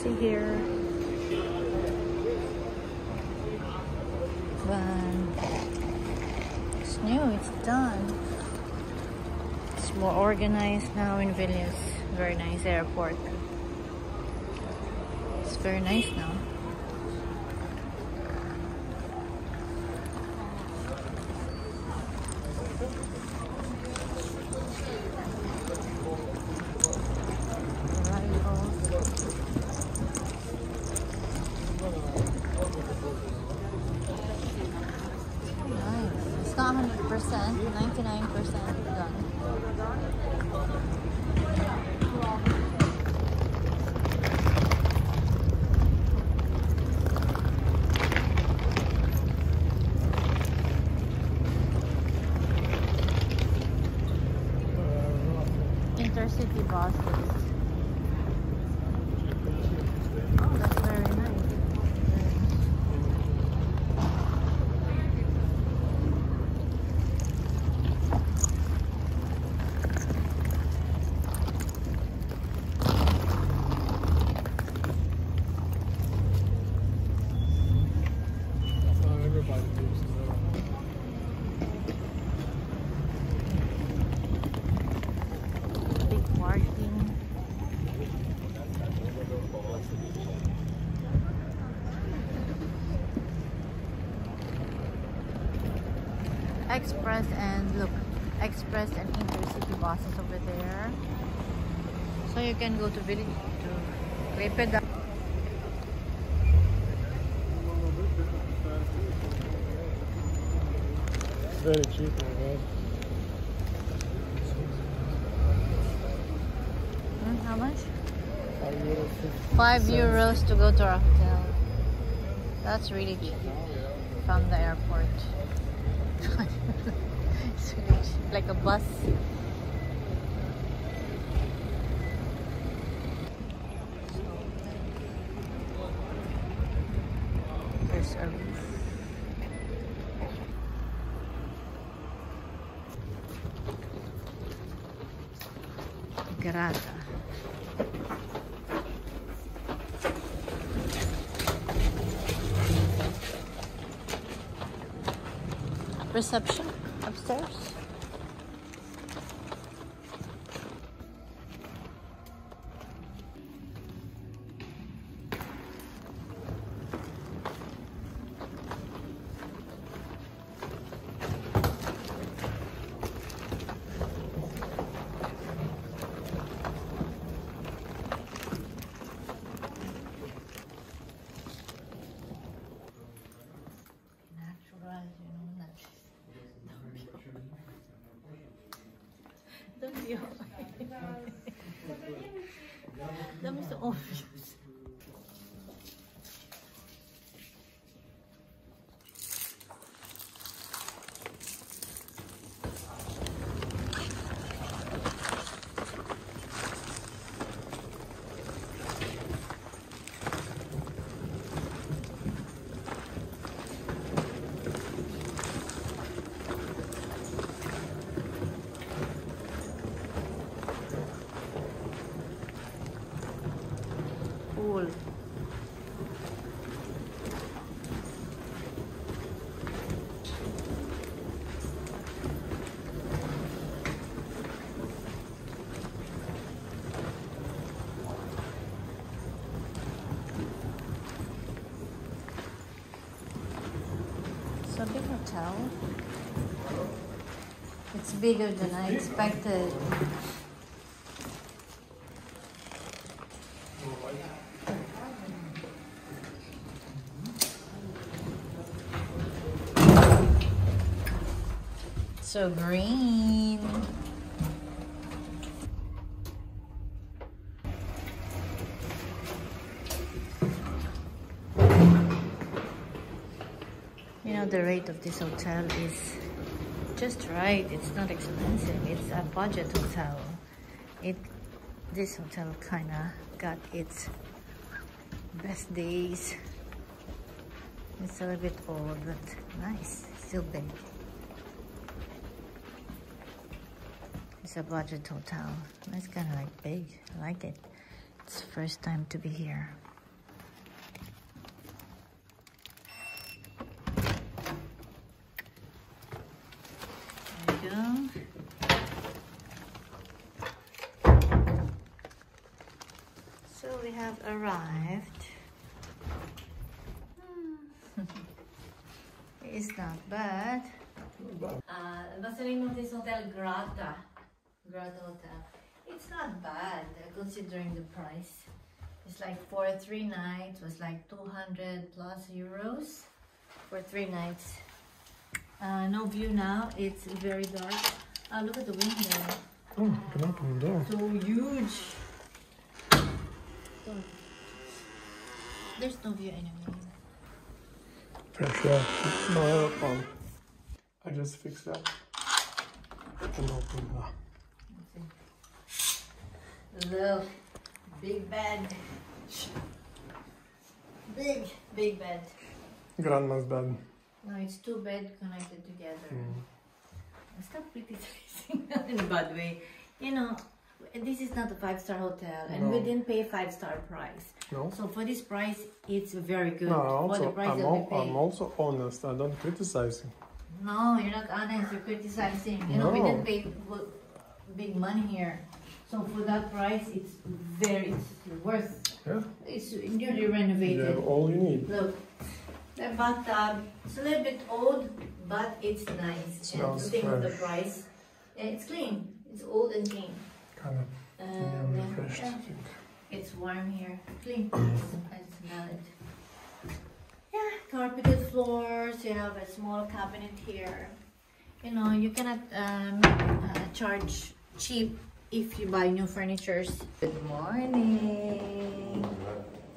busy here. But it's new, it's done. It's more organized now in Vilnius. Very nice airport. It's very nice now. It's not 100%, 99% done. Intercity buses. Oh, that's very nice. Express and look, express and intercity buses over there. So you can go to Vilnius to Grata. It's very cheap, right? How much? €5. 5 euros to go to our hotel. That's really cheap from the airport. It's really cheap, like a bus. There's a roof. Grata. Reception upstairs. Don't be that was so obvious. Cool. It's a big hotel. It's bigger than I expected. So green. You know, the rate of this hotel is just right. It's not expensive. It's a budget hotel. This hotel kinda got its best days. It's a little bit old, but nice. Still big. It's a budget hotel. It's kind of like big. I like it. It's the first time to be here. So we have arrived. It's not bad. What's the name of this hotel? Grata. Grata Hotel. It's not bad considering the price. It's like for 3 nights was like 200 plus euros for 3 nights. No view now. It's very dark. Look at the window. Oh, you can open the door. So huge. There's no view anyway. Fresh air. No aircon. I just fixed that. And open that. Look, big bed. Big bed. Grandma's bed. No, it's 2 beds connected together. Stop criticizing in a bad way. You know, this is not a 5-star hotel, and we didn't pay 5-star price. No. So for this price, it's very good. No, for the price that we pay. I'm also honest. I don't criticize you. No, you're not honest. You're criticizing. You know, we didn't pay big money here. So for that price, it's worth. Yeah. It's newly renovated. You have all you need. Look, the bathtub. It's a little bit old, but it's nice. Smells and think of the fresh. price. Yeah, it's clean. It's old and clean. Kind of refreshed, I think. It's warm here. Clean. I smell it. Yeah, carpeted floors. You have a small cabinet here. You know, you cannot charge cheap if you buy new furnitures. Good morning.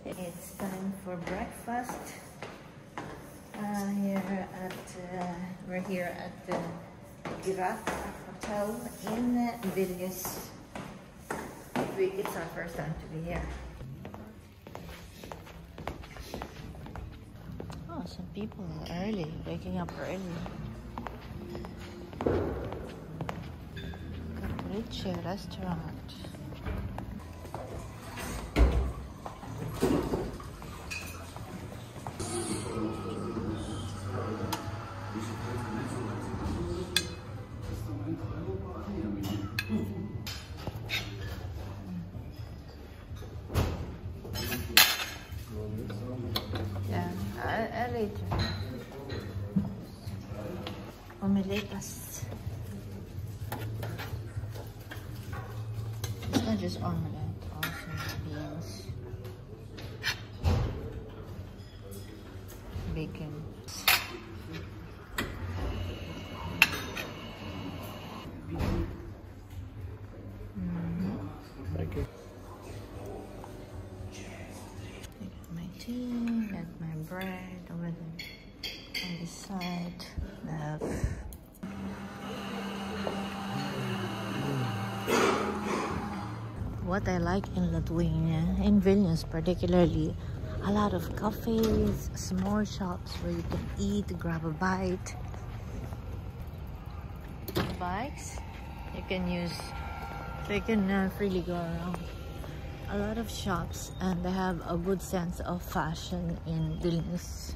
It's time for breakfast. We're here at the Grata Hotel in Vilnius. It's our first time to be here. Oh, some people are early, waking up early. Capriccio restaurant. Later. Omeletas. It's not just omelette, also beans, bacon. Thank you. My tea, got my bread over there on this side. What I like in Lithuania, in Vilnius particularly, a lot of cafes, small shops where you can eat, grab a bite. Bikes you can use, so you can freely go around. A lot of shops, and they have a good sense of fashion in Vilnius.